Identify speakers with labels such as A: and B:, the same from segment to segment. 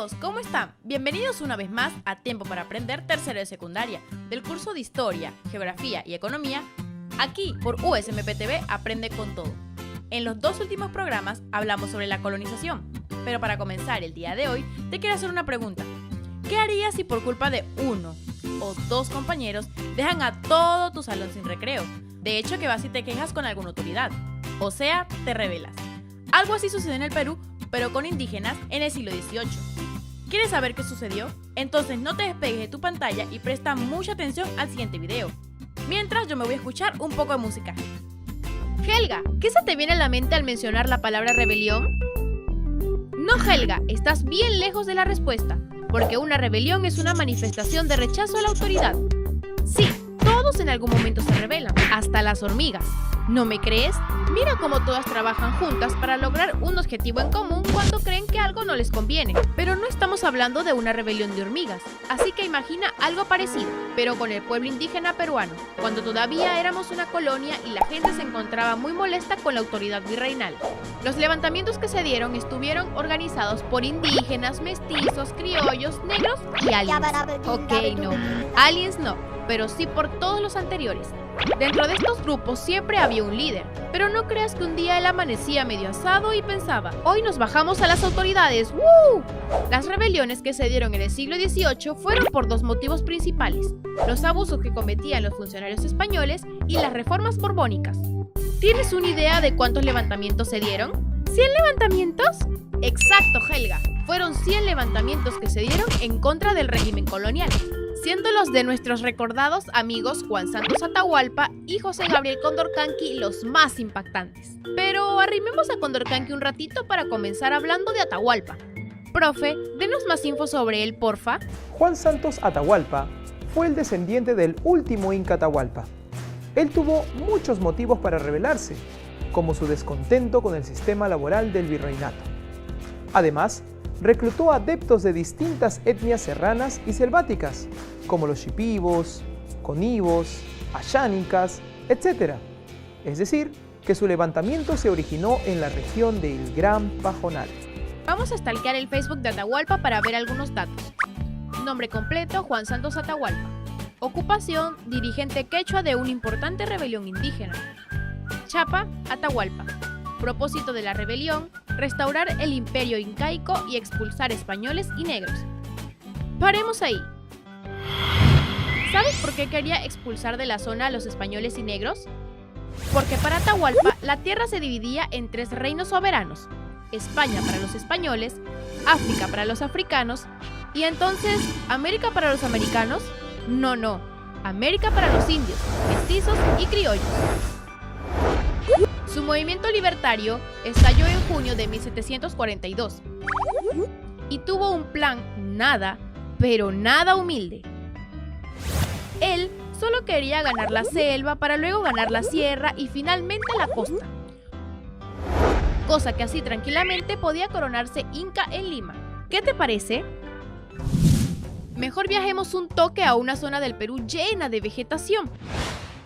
A: chicos, ¿cómo están? Bienvenidos una vez más a Tiempo para Aprender tercero de secundaria, del curso de Historia, Geografía y Economía, aquí por USMPTV Aprende con Todo. En los dos últimos programas hablamos sobre la colonización, pero para comenzar el día de hoy te quiero hacer una pregunta. ¿Qué harías si por culpa de uno o dos compañeros dejan a todo tu salón sin recreo? De hecho, que vas y te quejas con alguna autoridad, o sea, te rebelas. Algo así sucedió en el Perú, pero con indígenas en el siglo XVIII. ¿Quieres saber qué sucedió? Entonces no te despegues de tu pantalla y presta mucha atención al siguiente video. Mientras yo me voy a escuchar un poco de música. Helga, ¿qué se te viene a la mente al mencionar la palabra rebelión? No, Helga, estás bien lejos de la respuesta, porque una rebelión es una manifestación de rechazo a la autoridad. Sí, todos en algún momento se rebelan, hasta las hormigas. ¿No me crees? Mira cómo todas trabajan juntas para lograr un objetivo en común cuando creen que algo no les conviene. Pero no estamos hablando de una rebelión de hormigas, así que imagina algo parecido, pero con el pueblo indígena peruano, cuando todavía éramos una colonia y la gente se encontraba muy molesta con la autoridad virreinal. Los levantamientos que se dieron estuvieron organizados por indígenas, mestizos, criollos, negros y aliens. Ok, no, aliens no, pero sí por todos los anteriores. Dentro de estos grupos siempre había un líder, pero no creas que un día él amanecía medio asado y pensaba, hoy nos bajamos a las autoridades, ¡woo! Las rebeliones que se dieron en el siglo XVIII fueron por dos motivos principales, los abusos que cometían los funcionarios españoles y las reformas borbónicas. ¿Tienes una idea de cuántos levantamientos se dieron? ¿100 levantamientos? Exacto, Helga, fueron 100 levantamientos que se dieron en contra del régimen colonial, siendo los de nuestros recordados amigos Juan Santos Atahualpa y José Gabriel Condorcanqui los más impactantes. Pero arrimemos a Condorcanqui un ratito para comenzar hablando de Atahualpa. Profe, denos más info sobre él, porfa.
B: Juan Santos Atahualpa fue el descendiente del último Inca Atahualpa. Él tuvo muchos motivos para rebelarse, como su descontento con el sistema laboral del virreinato. Además, reclutó adeptos de distintas etnias serranas y selváticas, como los shipibos, conibos, ayánicas, etc. Es decir, que su levantamiento se originó en la región del Gran Pajonal.
A: Vamos a stalkear el Facebook de Atahualpa para ver algunos datos. Nombre completo, Juan Santos Atahualpa. Ocupación, dirigente quechua de una importante rebelión indígena. Chapa, Atahualpa. Propósito de la rebelión, restaurar el imperio incaico y expulsar españoles y negros. Paremos ahí. ¿Sabes por qué quería expulsar de la zona a los españoles y negros? Porque para Atahualpa la tierra se dividía en 3 reinos soberanos: España para los españoles, África para los africanos, y entonces, ¿América para los americanos? No, América para los indios, mestizos y criollos. Su movimiento libertario estalló en junio de 1742 y tuvo un plan nada, pero nada humilde. Él solo quería ganar la selva para luego ganar la sierra y finalmente la costa, cosa que así tranquilamente podía coronarse Inca en Lima. ¿Qué te parece? Mejor viajemos un toque a una zona del Perú llena de vegetación,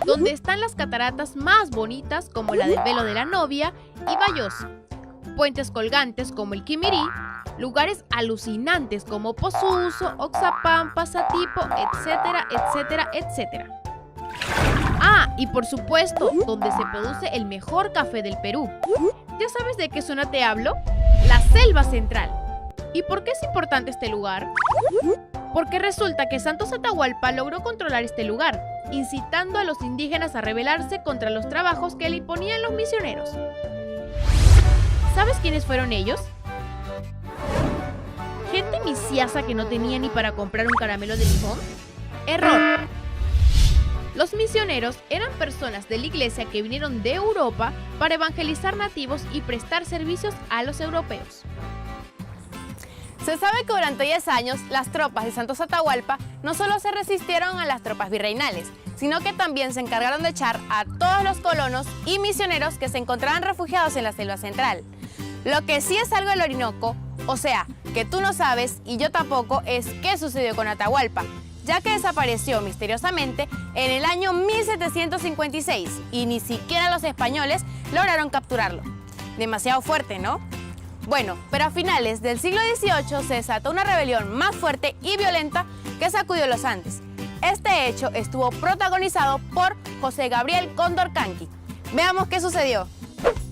A: donde están las cataratas más bonitas como la del Velo de la Novia y Bayoso, puentes colgantes como el Quimirí, lugares alucinantes como Posuso, Oxapampa, Satipo, etcétera, etcétera, etcétera. Ah, y por supuesto, donde se produce el mejor café del Perú. ¿Ya sabes de qué zona te hablo? La Selva Central. ¿Y por qué es importante este lugar? Porque resulta que Santos Atahualpa logró controlar este lugar, incitando a los indígenas a rebelarse contra los trabajos que le imponían los misioneros. ¿Sabes quiénes fueron ellos? ¿Gente misiasa que no tenía ni para comprar un caramelo de limón? ¡Error! Los misioneros eran personas de la iglesia que vinieron de Europa para evangelizar nativos y prestar servicios a los europeos.
C: Se sabe que durante 10 años las tropas de Santos Atahualpa no solo se resistieron a las tropas virreinales, sino que también se encargaron de echar a todos los colonos y misioneros que se encontraban refugiados en la selva central. Lo que sí es algo del Orinoco, o sea, que tú no sabes y yo tampoco, es qué sucedió con Atahualpa, ya que desapareció misteriosamente en el año 1756 y ni siquiera los españoles lograron capturarlo. Demasiado fuerte, ¿no? Bueno, pero a finales del siglo XVIII se desató una rebelión más fuerte y violenta que sacudió los Andes. Este hecho estuvo protagonizado por José Gabriel Condorcanqui. Veamos qué sucedió.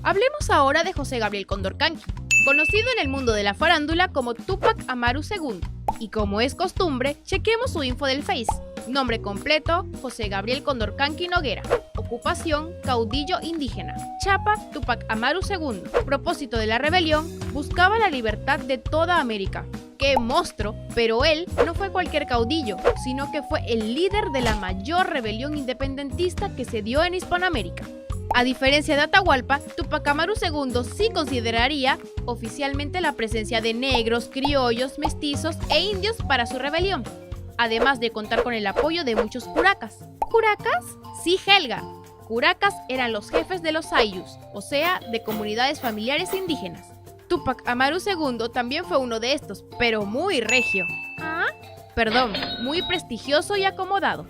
A: Hablemos ahora de José Gabriel Condorcanqui, conocido en el mundo de la farándula como Túpac Amaru II. Y como es costumbre, chequemos su info del Face. Nombre completo, José Gabriel Condorcanqui Noguera. Ocupación, caudillo indígena. Chapa, Túpac Amaru II. Propósito de la rebelión, buscaba la libertad de toda América. ¡Qué monstruo! Pero él no fue cualquier caudillo, sino que fue el líder de la mayor rebelión independentista que se dio en Hispanoamérica. A diferencia de Atahualpa, Túpac Amaru II sí consideraría oficialmente la presencia de negros, criollos, mestizos e indios para su rebelión, además de contar con el apoyo de muchos curacas. ¿Curacas? Sí, Helga. Curacas eran los jefes de los ayllus, o sea, de comunidades familiares indígenas. Túpac Amaru II también fue uno de estos, pero muy regio. Muy prestigioso y acomodado.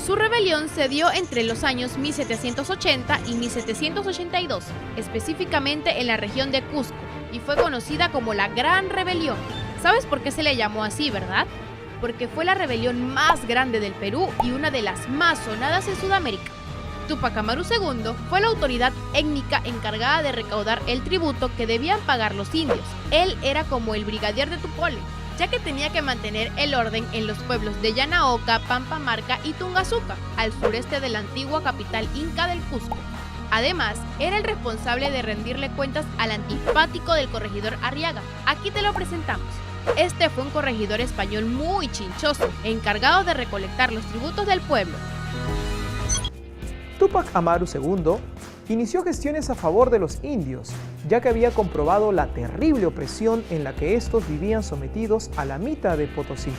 A: Su rebelión se dio entre los años 1780 y 1782, específicamente en la región de Cusco, y fue conocida como la Gran Rebelión. ¿Sabes por qué se le llamó así, verdad? Porque fue la rebelión más grande del Perú y una de las más sonadas en Sudamérica. Túpac Amaru II fue la autoridad étnica encargada de recaudar el tributo que debían pagar los indios. Él era como el brigadier de Tupole, ya que tenía que mantener el orden en los pueblos de Yanaoca, Pampamarca y Tungazuca, al sureste de la antigua capital inca del Cusco. Además, era el responsable de rendirle cuentas al antipático del corregidor Arriaga. Aquí te lo presentamos. Este fue un corregidor español muy chinchoso, encargado de recolectar los tributos del pueblo.
B: Túpac Amaru II inició gestiones a favor de los indios, ya que había comprobado la terrible opresión en la que estos vivían sometidos a la mita de Potosí.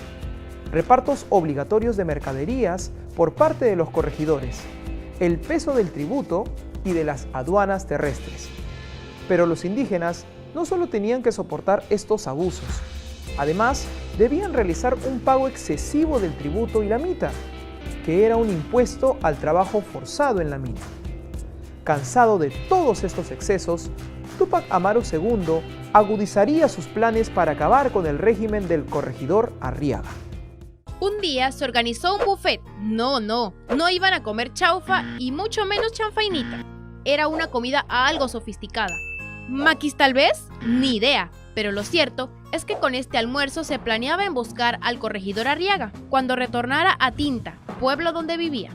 B: Repartos obligatorios de mercaderías por parte de los corregidores, el peso del tributo y de las aduanas terrestres. Pero los indígenas no solo tenían que soportar estos abusos, además debían realizar un pago excesivo del tributo y la mita, que era un impuesto al trabajo forzado en la mina. Cansado de todos estos excesos, Túpac Amaru II agudizaría sus planes para acabar con el régimen del corregidor Arriaga.
A: Un día se organizó un buffet. No iban a comer chaufa y mucho menos chanfainita. Era una comida algo sofisticada. ¿Maquis tal vez? Ni idea. Pero lo cierto es que con este almuerzo se planeaba emboscar al corregidor Arriaga cuando retornara a Tinta, pueblo donde vivía.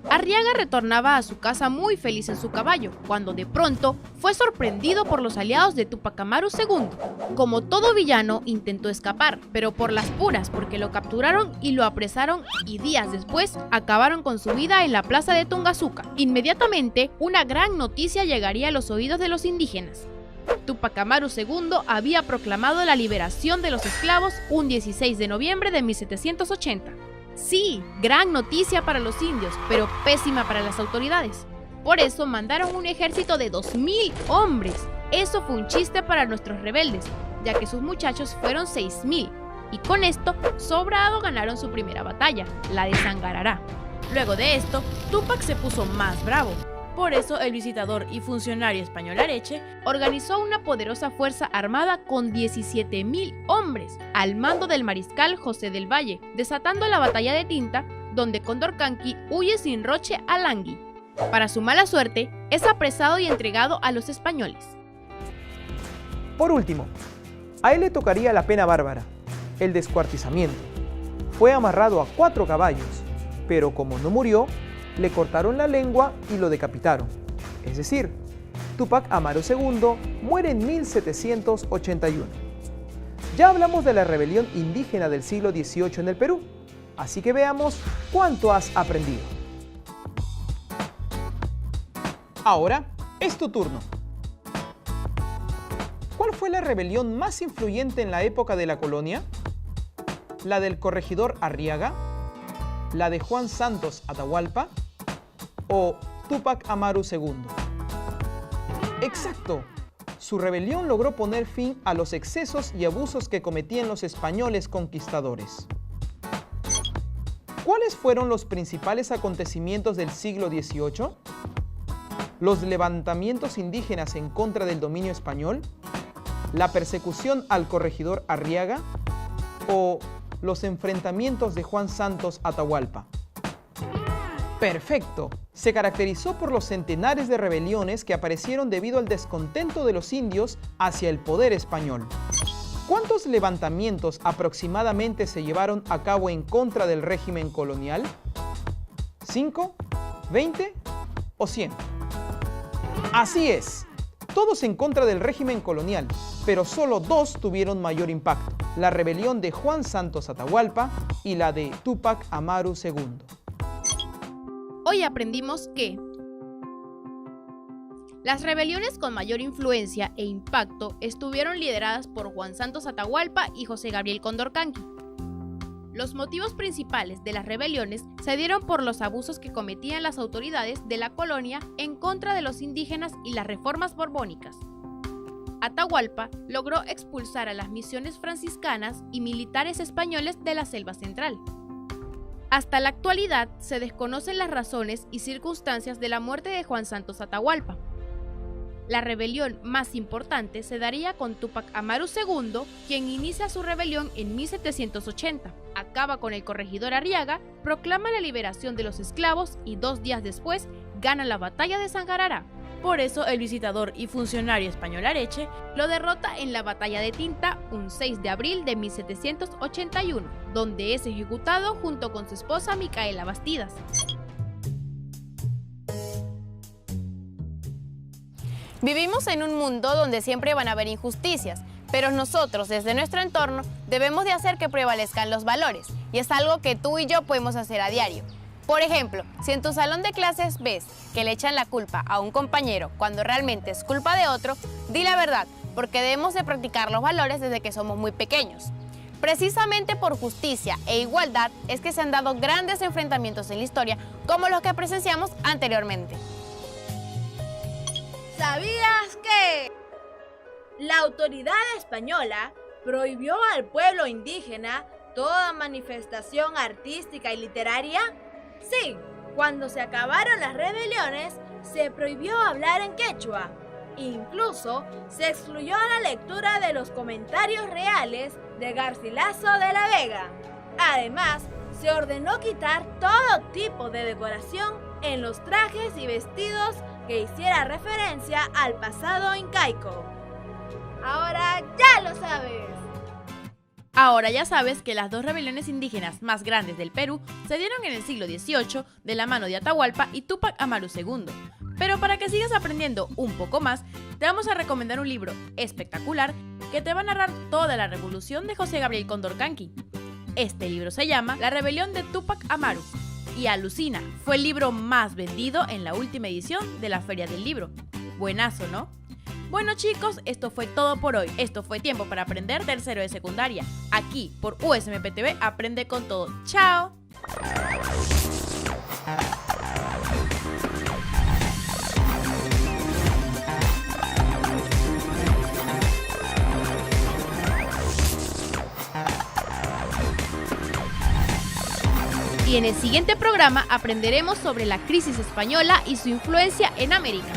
A: Arriaga retornaba a su casa muy feliz en su caballo, cuando de pronto fue sorprendido por los aliados de Túpac Amaru II. Como todo villano, intentó escapar, pero por las puras, porque lo capturaron y lo apresaron y días después acabaron con su vida en la plaza de Tungazuca. Inmediatamente, una gran noticia llegaría a los oídos de los indígenas. Túpac Amaru II había proclamado la liberación de los esclavos un 16 de noviembre de 1780. Sí, gran noticia para los indios, pero pésima para las autoridades. Por eso mandaron un ejército de 2000 hombres. Eso fue un chiste para nuestros rebeldes, ya que sus muchachos fueron 6000. Y con esto, sobrado ganaron su primera batalla, la de Sangarará. Luego de esto, Túpac se puso más bravo. Por eso el visitador y funcionario español Areche organizó una poderosa fuerza armada con 17,000 hombres al mando del mariscal José del Valle, desatando la batalla de Tinta, donde Condorcanqui huye sin roche a Langui. Para su mala suerte, es apresado y entregado a los españoles.
B: Por último, a él le tocaría la pena bárbara, el descuartizamiento. Fue amarrado a 4 caballos, pero como no murió, le cortaron la lengua y lo decapitaron. Es decir, Túpac Amaru II muere en 1781. Ya hablamos de la rebelión indígena del siglo XVIII en el Perú, así que veamos cuánto has aprendido. Ahora es tu turno. ¿Cuál fue la rebelión más influyente en la época de la colonia? ¿La del corregidor Arriaga? ¿La de Juan Santos Atahualpa? ¿O Túpac Amaru II? Exacto. Su rebelión logró poner fin a los excesos y abusos que cometían los españoles conquistadores. ¿Cuáles fueron los principales acontecimientos del siglo XVIII? ¿Los levantamientos indígenas en contra del dominio español? ¿La persecución al corregidor Arriaga o los enfrentamientos de Juan Santos Atahualpa? Perfecto. Se caracterizó por los centenares de rebeliones que aparecieron debido al descontento de los indios hacia el poder español. ¿Cuántos levantamientos aproximadamente se llevaron a cabo en contra del régimen colonial? ¿5, 20 o 100? Así es, todos en contra del régimen colonial, pero solo 2 tuvieron mayor impacto: la rebelión de Juan Santos Atahualpa y la de Túpac Amaru II.
A: Hoy aprendimos que las rebeliones con mayor influencia e impacto estuvieron lideradas por Juan Santos Atahualpa y José Gabriel Condorcanqui. Los motivos principales de las rebeliones se dieron por los abusos que cometían las autoridades de la colonia en contra de los indígenas y las reformas borbónicas. Atahualpa logró expulsar a las misiones franciscanas y militares españoles de la selva central. Hasta la actualidad se desconocen las razones y circunstancias de la muerte de Juan Santos Atahualpa. La rebelión más importante se daría con Túpac Amaru II, quien inicia su rebelión en 1780, acaba con el corregidor Arriaga, proclama la liberación de los esclavos y 2 días después gana la batalla de Sangarará. Por eso el visitador y funcionario español Areche lo derrota en la batalla de Tinta un 6 de abril de 1781, donde es ejecutado junto con su esposa Micaela Bastidas.
C: Vivimos en un mundo donde siempre van a haber injusticias, pero nosotros desde nuestro entorno debemos de hacer que prevalezcan los valores, y es algo que tú y yo podemos hacer a diario. Por ejemplo, si en tu salón de clases ves que le echan la culpa a un compañero cuando realmente es culpa de otro, di la verdad, porque debemos de practicar los valores desde que somos muy pequeños. Precisamente por justicia e igualdad es que se han dado grandes enfrentamientos en la historia, como los que presenciamos anteriormente.
D: ¿Sabías que la autoridad española prohibió al pueblo indígena toda manifestación artística y literaria? Sí, cuando se acabaron las rebeliones, se prohibió hablar en quechua. Incluso se excluyó la lectura de los comentarios reales de Garcilaso de la Vega. Además, se ordenó quitar todo tipo de decoración en los trajes y vestidos que hiciera referencia al pasado incaico. Ahora ya lo sabes.
A: Ahora ya sabes que las 2 rebeliones indígenas más grandes del Perú se dieron en el siglo XVIII de la mano de Atahualpa y Túpac Amaru II. Pero para que sigas aprendiendo un poco más, te vamos a recomendar un libro espectacular que te va a narrar toda la revolución de José Gabriel Condorcanqui. Este libro se llama La rebelión de Túpac Amaru. Y alucina, fue el libro más vendido en la última edición de la Feria del Libro. Buenazo, ¿no? Bueno chicos, esto fue todo por hoy. Esto fue Tiempo para Aprender tercero de secundaria. Aquí por USMP TV aprende con todo. ¡Chao! Y en el siguiente programa aprenderemos sobre la crisis española y su influencia en América.